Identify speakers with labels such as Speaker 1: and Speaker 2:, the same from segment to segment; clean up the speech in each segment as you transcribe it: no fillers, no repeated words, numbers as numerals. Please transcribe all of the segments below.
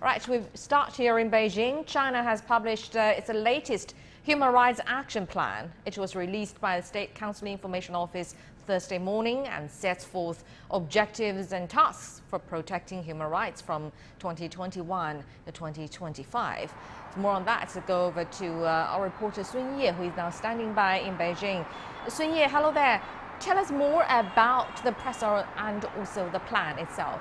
Speaker 1: Right, we start here in Beijing. China has published its latest Human Rights Action Plan. It was released by the State Council Information Office Thursday morning and sets forth objectives and tasks for protecting human rights from 2021 to 2025. For more on that, let's go over to our reporter Sun Ye, who is now standing by in Beijing. Sun Ye, hello there. Tell us more about the presser and also the plan itself.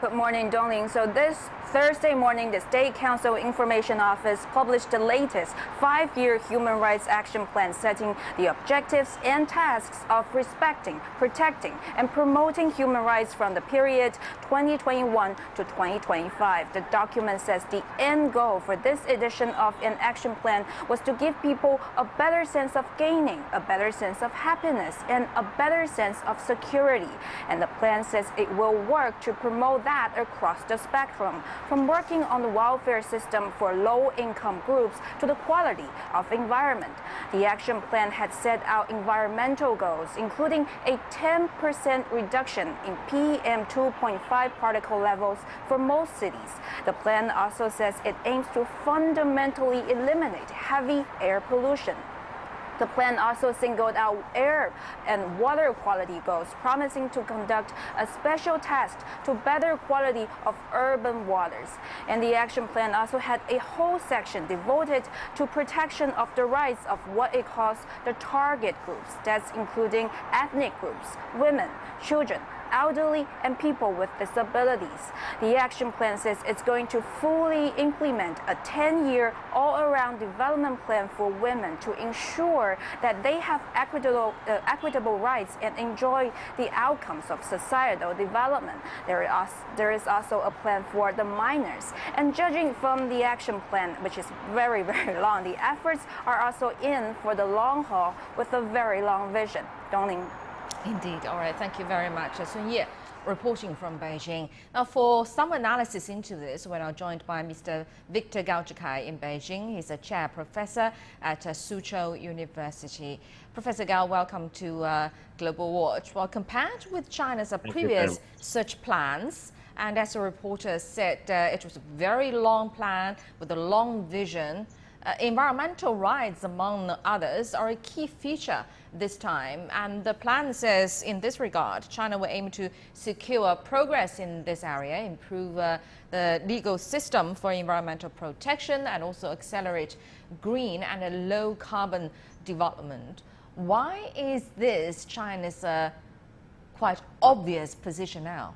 Speaker 2: Good morning, Dongling. So this Thursday morning, the State Council Information Office published the latest 5-year Human Rights Action Plan, setting the objectives and tasks of respecting, protecting, and promoting human rights from the period 2021 to 2025. The document says the end goal for this edition of an action plan was to give people a better sense of gaining, a better sense of happiness, and a better sense of security. And the plan says it will work to promote that across the spectrum, from working on the welfare system for low-income groups to the quality of environment. The action plan had set out environmental goals, including a 10% reduction in PM2.5 particle levels for most cities. The plan also says it aims to fundamentally eliminate heavy air pollution. The plan also singled out air and water quality goals, promising to conduct a special test to better quality of urban waters. And the action plan also had a whole section devoted to protection of the rights of what it calls the target groups. That's including ethnic groups, women, children, elderly, and people with disabilities. The action plan says it's going to fully implement a 10-year all-around development plan for women to ensure that they have equitable rights and enjoy the outcomes of societal development. There is also a plan for the minors. And judging from the action plan, which is very, very long, the efforts are also in for the long haul with a very long vision. Dongling.
Speaker 1: Indeed. All right. Thank you very much. Sun Ye, reporting from Beijing. Now, for some analysis into this, we're now joined by Mr. Victor Gao in Beijing. He's a chair professor at Soochow University. Professor Gao, welcome to Global Watch. Well, compared with China's previous such plans, and as the reporter said, it was a very long plan with a long vision. Environmental rights, among others, are a key feature this time. And the plan says, in this regard, China will aim to secure progress in this area, improve the legal system for environmental protection, and also accelerate green and a low carbon development. Why is this China's quite obvious position now?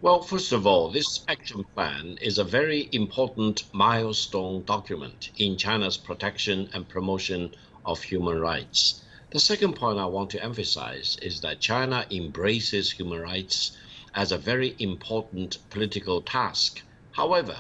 Speaker 3: Well, first of all, this action plan is a very important milestone document in China's protection and promotion of human rights. The second point I want to emphasize is that China embraces human rights as a very important political task. However,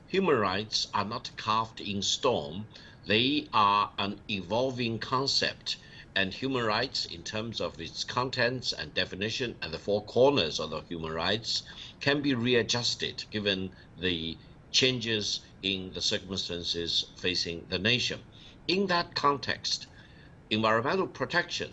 Speaker 3: human rights are not carved in stone. They are an evolving concept. And human rights, in terms of its contents and definition and the four corners of the human rights, can be readjusted given the changes in the circumstances facing the nation. In that context, environmental protection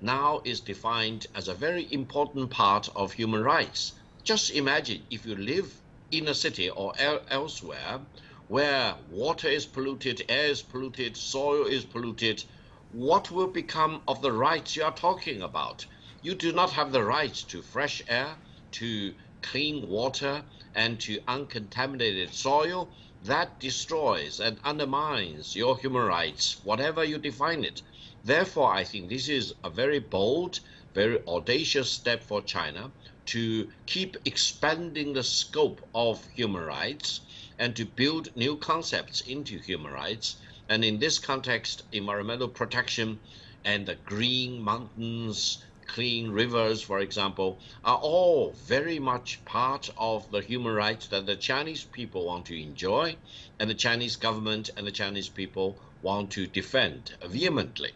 Speaker 3: now is defined as a very important part of human rights. Just imagine if you live in a city or elsewhere where water is polluted, air is polluted, soil is polluted. What will become of the rights you are talking about? You do not have the right to fresh air, to clean water, and to uncontaminated soil. That destroys and undermines your human rights, whatever you define it. Therefore, I think this is a very bold, very audacious step for China to keep expanding the scope of human rights and to build new concepts into human rights. And in this context, environmental protection and the green mountains, clean rivers, for example, are all very much part of the human rights that the Chinese people want to enjoy, and the Chinese government and the Chinese people want to defend vehemently.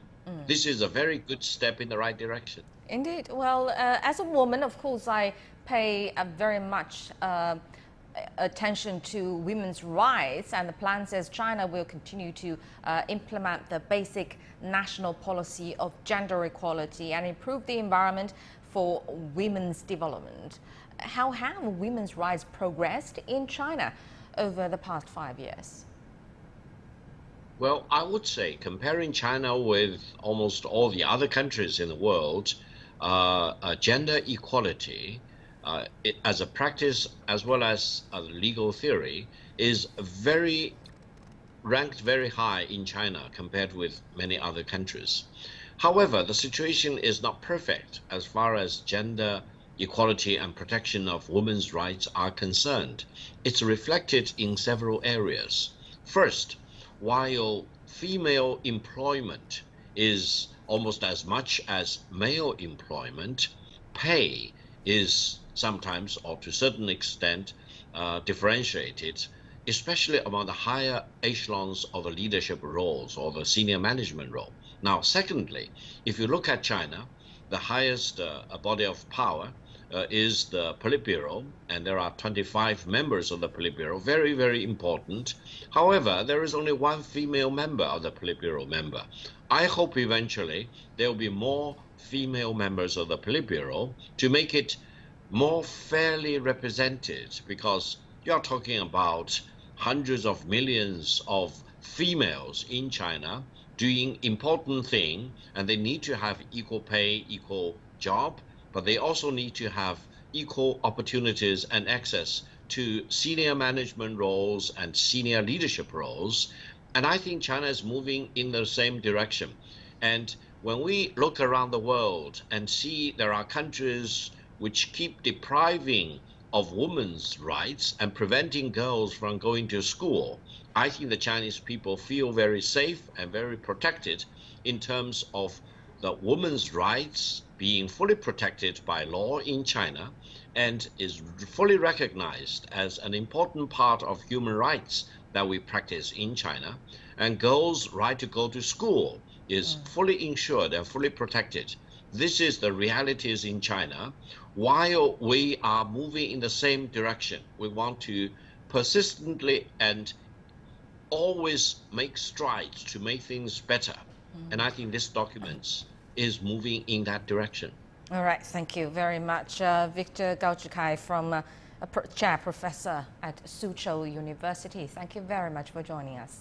Speaker 3: This is a very good step in the right direction.
Speaker 1: Indeed. Well, as a woman, of course, I pay very much attention to women's rights, and the plan says China will continue to implement the basic national policy of gender equality and improve the environment for women's development. How have women's rights progressed in China over the past 5 years?
Speaker 3: Well, I would say comparing China with almost all the other countries in the world, gender equality as a practice as well as a legal theory is ranked very high in China compared with many other countries. However, the situation is not perfect as far as gender equality and protection of women's rights are concerned. It's reflected in several areas. First, while female employment is almost as much as male employment, pay is sometimes, or to a certain extent, differentiated, especially among the higher echelons of the leadership roles or the senior management role. Now, secondly, if you look at China, the highest body of power is the Politburo, and there are 25 members of the Politburo, very, very important. However, there is only one female member of the Politburo member. I hope eventually there will be more female members of the Politburo to make it more fairly represented, because you're talking about hundreds of millions of females in China doing important things, and they need to have equal pay, equal job, but they also need to have equal opportunities and access to senior management roles and senior leadership roles. And I think China is moving in the same direction. And when we look around the world and see there are countries which keep depriving of women's rights and preventing girls from going to school, I think the Chinese people feel very safe and very protected in terms of the women's rights being fully protected by law in China and is fully recognized as an important part of human rights that we practice in China. And girls' right to go to school is fully ensured and fully protected. This is the realities in China. While we are moving in the same direction, we want to persistently and always make strides to make things better. And I think this document is moving in that direction.
Speaker 1: All right, thank you very much. Victor Gao-Zhikai from Chair Professor at Soochow University. Thank you very much for joining us.